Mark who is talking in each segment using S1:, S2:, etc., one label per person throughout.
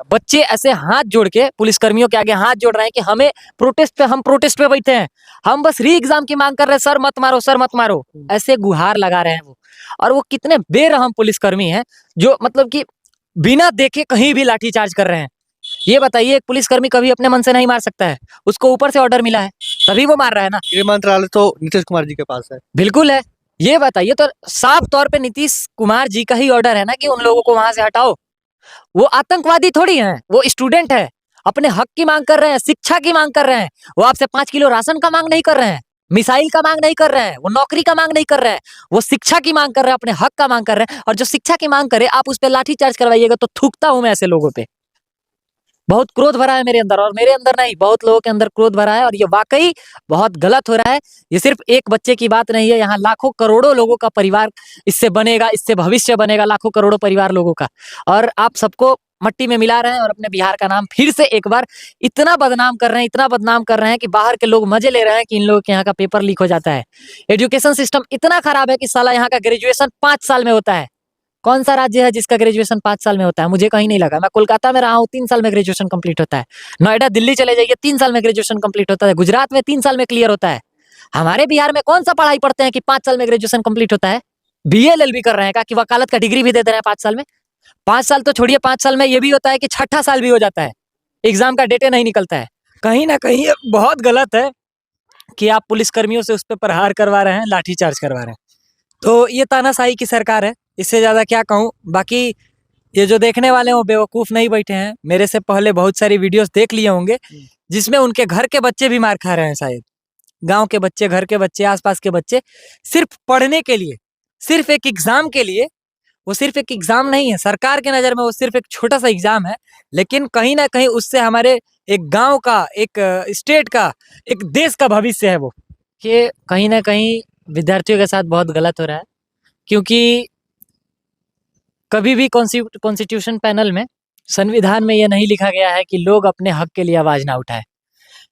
S1: बच्चे ऐसे हाथ जोड़ के पुलिस कर्मियों के आगे हाथ जोड़ रहे हैं कि हमें हम प्रोटेस्ट पे बैठे हैं, हम बस री एग्जाम की मांग कर रहे हैं, सर मत मारो, सर मत मारो, ऐसे गुहार लगा रहे हैं वो। और वो कितने बेरहम पुलिसकर्मी हैं जो मतलब कि बिना देखे कहीं भी लाठीचार्ज कर रहे हैं। ये बताइए, एक पुलिसकर्मी कभी अपने मन से नहीं मार सकता है, उसको ऊपर से ऑर्डर मिला है तभी वो मार रहा है ना।
S2: गृह मंत्रालय तो नीतीश कुमार जी के पास है।
S1: बिल्कुल है। ये बताइए, तो साफ तौर पे नीतीश कुमार जी का ही ऑर्डर है ना कि उन लोगों को वहां से हटाओ। वो आतंकवादी थोड़ी हैं, वो स्टूडेंट है, अपने हक की मांग कर रहे हैं, शिक्षा की मांग कर रहे हैं। वो आपसे 5 किलो राशन का मांग नहीं कर रहे हैं, मिसाइल का मांग नहीं कर रहे हैं, वो नौकरी का मांग नहीं कर रहे हैं, वो शिक्षा की मांग कर रहे हैं, अपने हक का मांग कर रहे हैं। और जो शिक्षा की मांग करे आप उस पर लाठीचार्ज करवाइएगा तो थूकता हूं मैं ऐसे लोगों पे। बहुत क्रोध भरा है मेरे अंदर, और मेरे अंदर नहीं, बहुत लोगों के अंदर क्रोध भरा है, और ये वाकई बहुत गलत हो रहा है। ये सिर्फ एक बच्चे की बात नहीं है, यहाँ लाखों करोड़ों लोगों का परिवार इससे बनेगा, इससे भविष्य बनेगा लाखों करोड़ों परिवार लोगों का। और आप सबको मट्टी में मिला रहे हैं और अपने बिहार का नाम फिर से एक बार इतना बदनाम कर रहे हैं, इतना बदनाम कर रहे हैं कि बाहर के लोग मजे ले रहे हैं कि इन लोगों के यहाँ का पेपर लीक हो जाता है। एजुकेशन सिस्टम इतना खराब है कि साला यहाँ का ग्रेजुएशन 5 साल में होता है। कौन सा राज्य है जिसका ग्रेजुएशन 5 साल में होता है? मुझे कहीं नहीं लगा। मैं कोलकाता में रहा हूँ, 3 साल में ग्रेजुएशन कंप्लीट होता है। नोएडा दिल्ली चले जाइए, 3 साल में ग्रेजुएशन कंप्लीट होता है। गुजरात में 3 साल में क्लियर होता है। हमारे बिहार में कौन सा पढ़ाई पढ़ते हैं कि 5 साल में ग्रेजुएशन कंप्लीट होता है? BA LLB कर रहे हैं क्या कि वकालत का डिग्री भी दे दे रहे हैं 5 साल में? 5 साल तो छोड़िए, 5 साल में ये भी होता है कि छठा साल भी हो जाता है, एग्जाम का डेटे नहीं निकलता है। कहीं ना कहीं ये बहुत गलत है कि आप पुलिसकर्मियों से उस पर प्रहार करवा रहे हैं, लाठीचार्ज करवा रहे हैं। तो ये तानाशाही की सरकार है, इससे ज्यादा क्या कहूँ। बाकी ये जो देखने वाले हैं वो बेवकूफ नहीं बैठे हैं, मेरे से पहले बहुत सारी वीडियोस देख लिए होंगे जिसमें उनके घर के बच्चे भी मार खा रहे हैं। शायद गांव के बच्चे, घर के बच्चे, आसपास के बच्चे सिर्फ पढ़ने के लिए, सिर्फ एक एग्जाम के लिए। वो सिर्फ एक एग्जाम नहीं है, सरकार के नजर में वो सिर्फ एक छोटा सा एग्जाम है, लेकिन कहीं ना कहीं उससे हमारे एक गांव का, एक स्टेट का, एक देश का भविष्य है वो। ये कहीं ना कहीं विद्यार्थियों के साथ बहुत गलत हो रहा है, क्योंकि कभी भी कॉन्स्टिट्यूशन पैनल में, संविधान में यह नहीं लिखा गया है कि लोग अपने हक के लिए आवाज ना उठाए।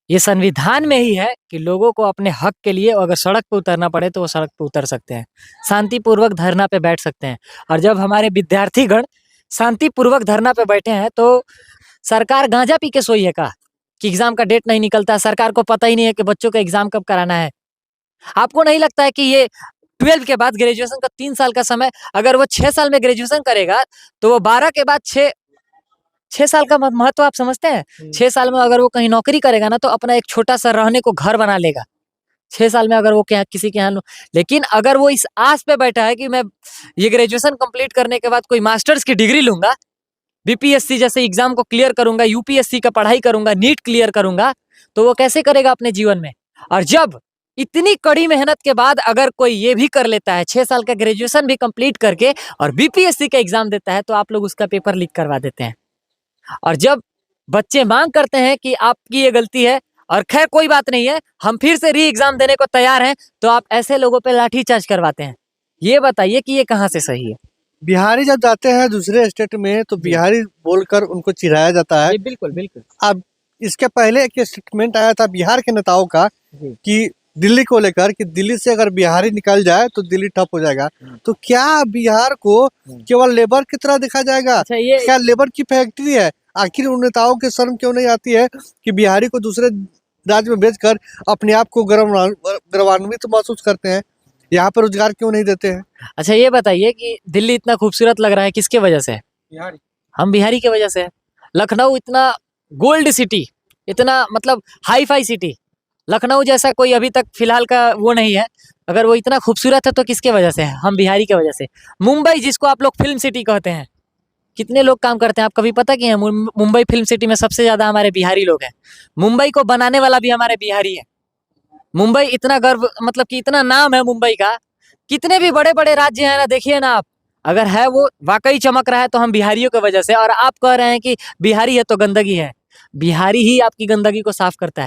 S1: ये संविधान में ही है कि लोगों को अपने हक के लिए अगर सड़क पे उतरना पड़े तो वो सड़क पे उतर सकते हैं, शांतिपूर्वक धरना पे बैठ सकते हैं। और जब हमारे विद्यार्थीगण शांतिपूर्वक धरना पे बैठे हैं तो सरकार गांजा पी के सोई है का कि एग्जाम का डेट नहीं निकलता? सरकार को पता ही नहीं है कि बच्चों का एग्जाम कब कराना है। आपको नहीं लगता है कि ये 12 के बाद ग्रेजुएशन का 3 साल का समय, अगर वो 6 साल में ग्रेजुएशन करेगा तो वो 12 के बाद 6 साल का महत्व आप समझते हैं? 6 साल में अगर वो कहीं नौकरी करेगा ना तो अपना एक छोटा सा रहने को घर बना लेगा 6 साल में, अगर वो किसी के यहाँ। लेकिन अगर वो इस आस पे बैठा है कि मैं ये ग्रेजुएशन कंप्लीट करने के बाद कोई मास्टर्स की डिग्री लूंगा, BPSC जैसे एग्जाम को क्लियर करूंगा, UPSC का पढ़ाई करूंगा, नीट क्लियर करूंगा, तो वो कैसे करेगा अपने जीवन में? और जब इतनी कड़ी मेहनत के बाद अगर कोई ये भी कर लेता है, 6 साल का ग्रेजुएशन भी कंप्लीट करके और BPSC का एग्जाम देता है, तो आप लोग उसका पेपर लीक करवा देते हैं। और जब बच्चे मांग करते हैं कि आपकी ये गलती है, और खैर कोई बात नहीं है, हम फिर से री एग्जाम देने को तैयार हैं, तो आप ऐसे लोगों पे लाठीचार्ज करवाते हैं। ये बताइए कि ये कहाँ से सही है?
S2: बिहारी जब जाते हैं दूसरे स्टेट में तो बिहारी बोलकर उनको चिढ़ाया जाता है।
S1: बिल्कुल बिल्कुल।
S2: अब इसके पहले एक स्टेटमेंट आया था बिहार के नेताओं का कि दिल्ली को लेकर कि दिल्ली से अगर बिहारी निकल जाए तो दिल्ली ठप हो जाएगा। तो क्या बिहार को केवल लेबर की तरह देखा जाएगा?
S1: अच्छा, ये
S2: क्या लेबर की फैक्ट्री है? आखिर उन नेताओं की शर्म क्यों नहीं आती है कि बिहारी को दूसरे राज्य में भेजकर अपने आप को गौरवान्वित महसूस करते हैं? यहाँ पर रोजगार क्यों नहीं देते हैं?
S1: अच्छा, ये बताइए कि दिल्ली इतना खूबसूरत लग रहा है, किसके वजह से है?
S2: बिहारी।
S1: हम बिहारी की वजह से है। लखनऊ इतना गोल्ड सिटी, इतना मतलब हाई फाई सिटी, लखनऊ जैसा कोई अभी तक फिलहाल का वो नहीं है। अगर वो इतना खूबसूरत है तो किसके वजह से है? हम बिहारी की वजह से। मुंबई, जिसको आप लोग फिल्म सिटी कहते हैं, कितने लोग काम करते हैं? आप कभी पता किए हैं? मुंबई फिल्म सिटी में सबसे ज्यादा हमारे बिहारी लोग हैं। मुंबई को बनाने वाला भी हमारे बिहारी है। मुंबई इतना गर्व, मतलब कि इतना नाम है मुंबई का, कितने भी बड़े बड़े राज्य हैं ना, देखिए ना आप, अगर है वो वाकई चमक रहा है तो हम बिहारियों की वजह से। और आप कह रहे हैं कि बिहारी है तो गंदगी है, बिहारी ही आपकी गंदगी को साफ करता है।